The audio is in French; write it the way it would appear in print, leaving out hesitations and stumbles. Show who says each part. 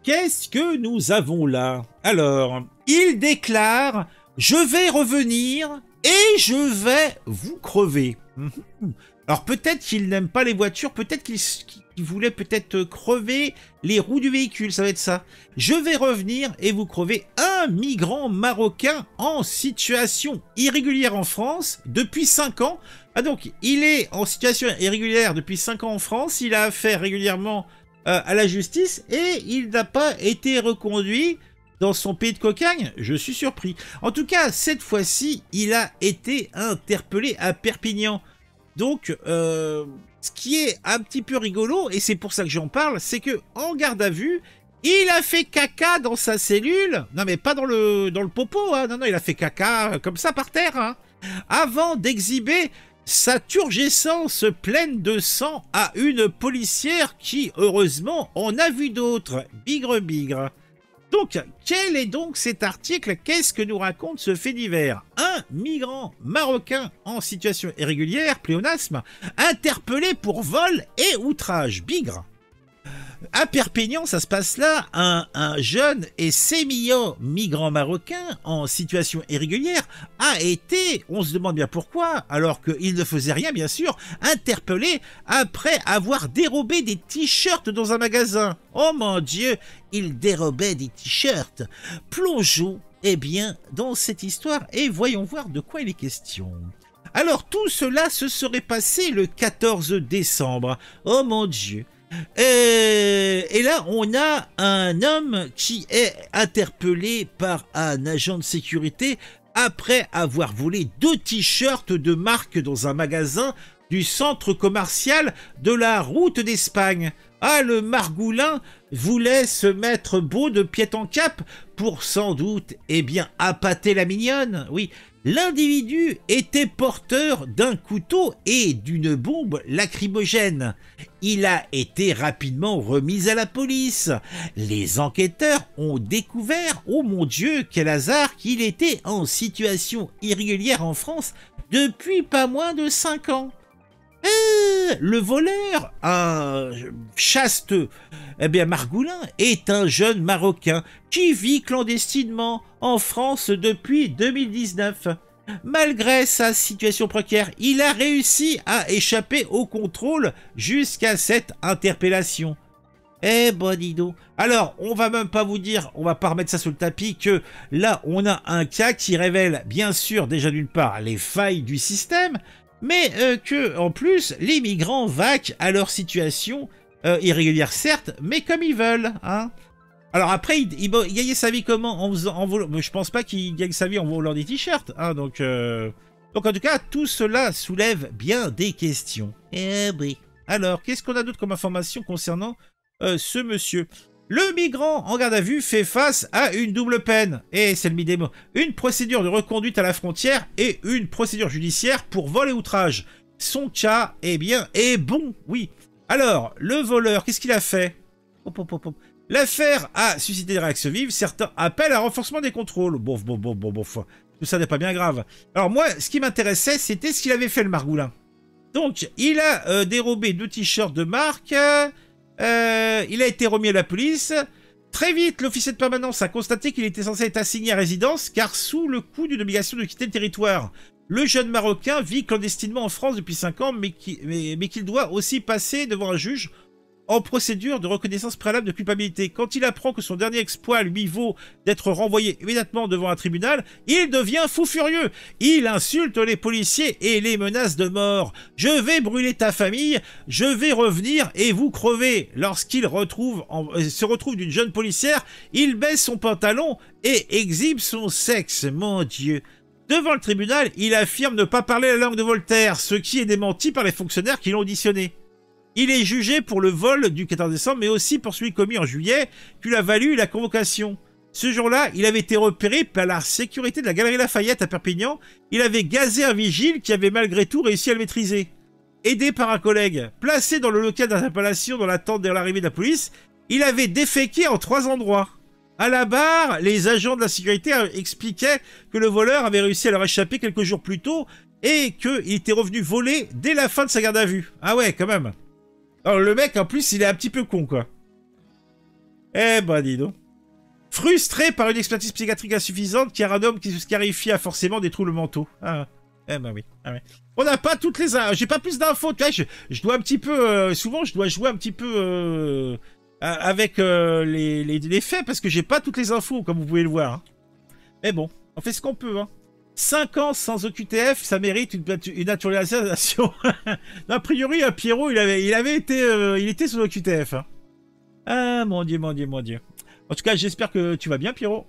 Speaker 1: qu'est-ce que nous avons là? Alors, il déclare « Je vais revenir et je vais vous crever ». Alors peut-être qu'il n'aime pas les voitures, peut-être qu'il voulait peut-être crever les roues du véhicule, ça va être ça. Je vais revenir et vous crever. Un migrant marocain en situation irrégulière en France depuis 5 ans. Ah donc, il est en situation irrégulière depuis 5 ans en France, il a affaire régulièrement à la justice et il n'a pas été reconduit dans son pays de cocagne. Je suis surpris. En tout cas, cette fois-ci, il a été interpellé à Perpignan. Donc, ce qui est un petit peu rigolo, et c'est pour ça que j'en parle, c'est que en garde à vue, il a fait caca dans sa cellule. Non, mais pas dans le popo, hein. Non, non, il a fait caca comme ça par terre, hein, avant d'exhiber sa turgescence pleine de sang à une policière qui, heureusement, en a vu d'autres. Bigre, bigre. Donc, quel est donc cet article? Qu'est-ce que nous raconte ce fait divers? Un migrant marocain en situation irrégulière, pléonasme, interpellé pour vol et outrage. Bigre. À Perpignan, ça se passe là, un jeune et sémillant migrant marocain en situation irrégulière a été, on se demande bien pourquoi, alors qu'il ne faisait rien bien sûr, interpellé après avoir dérobé des t-shirts dans un magasin. Oh mon Dieu, il dérobait des t-shirts. Plongeons, eh bien, dans cette histoire et voyons voir de quoi il est question. Alors tout cela se serait passé le 14 décembre. Oh mon Dieu. Et là, on a un homme qui est interpellé par un agent de sécurité après avoir volé 2 t-shirts de marque dans un magasin du centre commercial de la route d'Espagne. Ah, le margoulin voulait se mettre beau de pied en cap pour sans doute, eh bien, appâter la mignonne. Oui, l'individu était porteur d'un couteau et d'une bombe lacrymogène. Il a été rapidement remis à la police. Les enquêteurs ont découvert, oh mon Dieu, quel hasard, qu'il était en situation irrégulière en France depuis pas moins de 5 ans. Le voleur, un chaste margoulin, est un jeune Marocain qui vit clandestinement en France depuis 2019. Malgré sa situation précaire, il a réussi à échapper au contrôle jusqu'à cette interpellation. Eh ben dis donc. Alors, on va même pas vous dire, on va pas remettre ça sous le tapis, que là, on a un cas qui révèle bien sûr déjà d'une part les failles du système, mais que, en plus, les migrants vaquent à leur situation irrégulière, certes, mais comme ils veulent, hein. Alors après, il gagnait sa vie comment? En volant. Je pense pas qu'il gagne sa vie en volant des t-shirts, hein, donc en tout cas, tout cela soulève bien des questions. Eh oui. Alors, qu'est-ce qu'on a d'autre comme information concernant ce monsieur? Le migrant en garde à vue fait face à une double peine. Et c'est le mi-démo. Une procédure de reconduite à la frontière et une procédure judiciaire pour vol et outrage. Son cas, eh bien, est bon, oui. Alors, le voleur, qu'est-ce qu'il a fait? L'affaire a suscité des réactions vives. Certains appellent à un renforcement des contrôles. Bon. Tout ça n'est pas bien grave. Alors moi, ce qui m'intéressait, c'était ce qu'il avait fait, le margoulin. Donc, il a dérobé 2 t-shirts de marque... il a été remis à la police. Très vite, l'officier de permanence a constaté qu'il était censé être assigné à résidence car sous le coup d'une obligation de quitter le territoire. Le jeune Marocain vit clandestinement en France depuis 5 ans, mais qu'il doit aussi passer devant un juge en procédure de reconnaissance préalable de culpabilité. Quand il apprend que son dernier exploit lui vaut d'être renvoyé immédiatement devant un tribunal, il devient fou furieux. Il insulte les policiers et les menace de mort. « Je vais brûler ta famille, je vais revenir et vous crever ». Lorsqu'il se retrouve d'une jeune policière, il baisse son pantalon et exhibe son sexe. Mon Dieu. Devant le tribunal, il affirme ne pas parler la langue de Voltaire, ce qui est démenti par les fonctionnaires qui l'ont auditionné. Il est jugé pour le vol du 14 décembre, mais aussi pour celui commis en juillet, qui lui a valu la convocation. Ce jour-là, il avait été repéré par la sécurité de la Galerie Lafayette à Perpignan. Il avait gazé un vigile qui avait malgré tout réussi à le maîtriser. Aidé par un collègue, placé dans le local d'interpellation dans l'attente de l'arrivée de la police, il avait déféqué en 3 endroits. À la barre, les agents de la sécurité expliquaient que le voleur avait réussi à leur échapper quelques jours plus tôt et qu'il était revenu voler dès la fin de sa garde à vue. Ah ouais, quand même. Alors le mec, en plus, il est un petit peu con, quoi. Eh ben, dis donc. Frustré par une expertise psychiatrique insuffisante, car un homme qui se scarifie a forcément des troubles mentaux. Ah, eh ben oui. Ah, ouais. On n'a pas toutes les... J'ai pas plus d'infos. Tu vois, je dois un petit peu... souvent, je dois jouer un petit peu avec les faits, parce que j'ai pas toutes les infos, comme vous pouvez le voir. Hein. Mais bon, on fait ce qu'on peut. Hein. 5 ans sans OQTF, ça mérite une naturalisation. A priori, Pierrot, il était sous OQTF. Hein. Ah, mon Dieu, mon Dieu, mon Dieu. En tout cas, j'espère que tu vas bien, Pierrot.